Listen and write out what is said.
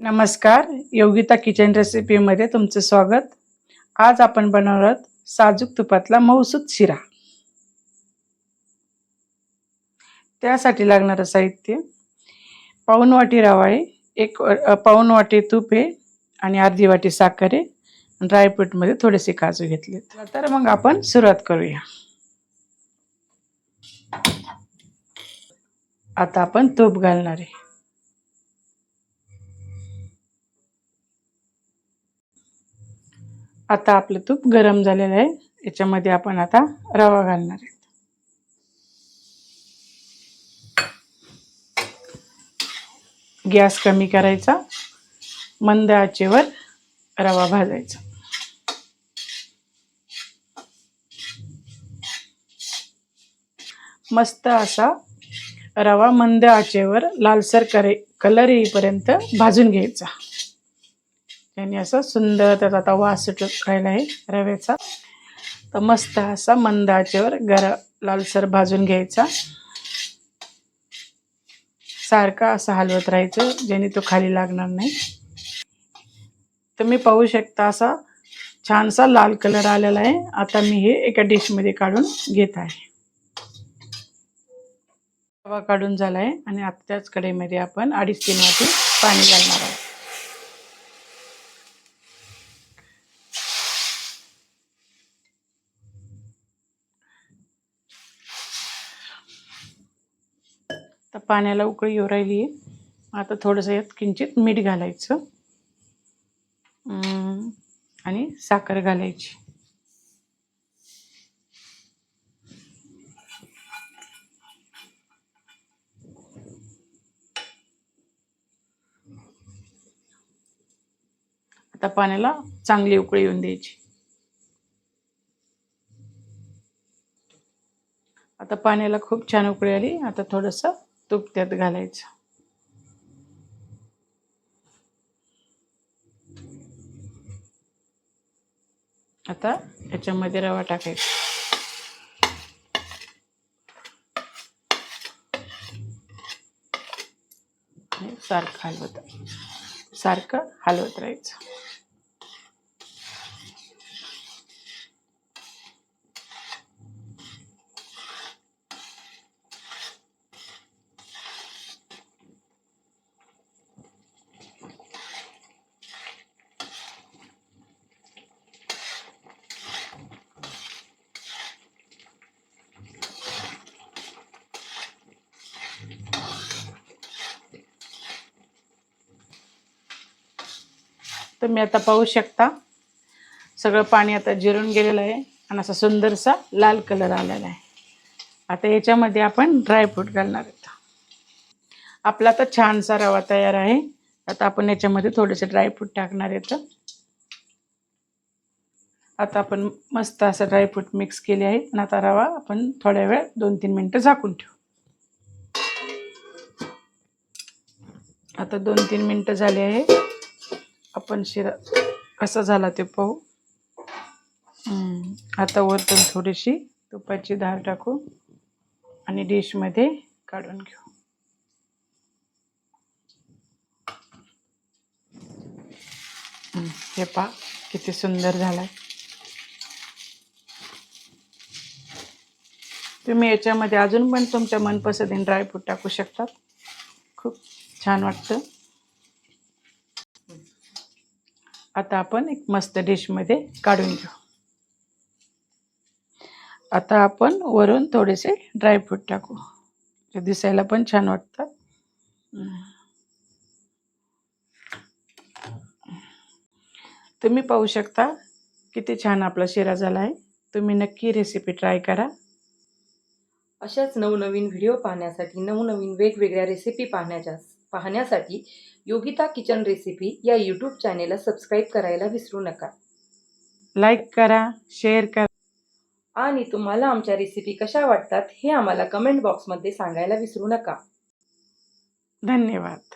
नमस्कार, योगिता किचन रेसिपीमध्ये तुमचं स्वागत। आज आपण बनवणार आहोत साजूक तुपातला मऊसूत शिरा। त्यासाठी लागणारं साहित्य पाऊण वाटी रवा आहे, एक पाऊण वाटी तूप आहे आणि अर्धी वाटी साखर आहे। ड्रायफ्रूट मध्ये थोडेसे काजू घेतलेत। तर मग आपण सुरुवात करूया। आता आपण तूप घालणार आहे। आता आपलं तूप गरम झालेलं आहे। याच्यामध्ये आपण आता रवा घालणार आहे। गॅस कमी करायचा, मंद आचेवर रवा भाजायचा। मस्त असा रवा मंद आचेवर लालसर कलर येईपर्यंत भाजून घ्यायचा। याने असं सुंदर त्याचा वास सुटायला आहे रव्याचा। तर मस्त असा मंद आचेवर लालसर भाजून घ्यायचा। सारखा असा हलवत राहायचं जेणे तो खाली लागणार नाही। तुम्ही पाहू शकता असा छानसा लाल कलर आलेला आहे। आता मी हे एका डिश मध्ये काढून घेत आहे। रवा काढून झाला आहे आणि आता त्याच कढईमध्ये आपण 2.5-3 वाटी पाणी घालणार आहोत। तर पाण्याला उकळी येऊ राहिली आहे। आता थोडंसं यात किंचित मीठ घालायचं आणि साखर घालायची। आता पाण्याला चांगली उकळी येऊन द्यायची। आता पाण्याला खूप छान उकळी आली। आता थोडंसं तूप त्यात घालायचं। आता याच्यामध्ये रवा टाकायचा। सारखं हलवत राहायचं। तुम्ही आता पाहू शकता सगळं पाणी आता जिरून गेलेलं आहे आणि असा सुंदरसा लाल कलर आलेला आहे। आता याच्यामध्ये आपण ड्रायफ्रूट घालणार आहोत। आपला तर छानसा रवा तयार आहे। आता आपण याच्यामध्ये थोडेसे ड्रायफ्रूट टाकणार आहेत। आता आपण मस्त असं ड्रायफ्रूट मिक्स केले आहे आणि आता रवा आपण थोड्या वेळ 2-3 मिनिटं झाकून ठेवू। आता 2-3 मिनिटं झाले आहे। आपण शिरा कसा झाला ते पाहू। आता वरतून थोडीशी तुपाची धार टाकू आणि डिश मध्ये काढून घेऊ। हे पहा किती सुंदर झालाय। तुम्ही याच्यामध्ये अजून पण तुमच्या मनपसंतीने ड्रायफ्रूट टाकू शकता। खूप छान वाटतं। आता आपण एक मस्त डिश मध्ये काढून घेऊ। आता आपण वरून थोडेसे ड्रायफ्रूट टाकू, ते दिसायला पण छान वाटतं। तुम्ही पाहू शकता किती छान आपला शिरा झाला आहे। तुम्ही नक्की रेसिपी ट्राय करा। अशाच नवनवीन व्हिडिओ पाहण्यासाठी, नवनवीन वेगवेगळ्या रेसिपी पाहण्यासाठी योगिता किचन रेसिपी या यूट्यूब चॅनेलला सबस्क्राईब करायला विसरू नका। लाईक करा, शेअर करा आणि तुम्हाला आमच्या रेसिपी कशा वाटतात हे आम्हाला कमेंट बॉक्समध्ये सांगायला विसरू नका। धन्यवाद।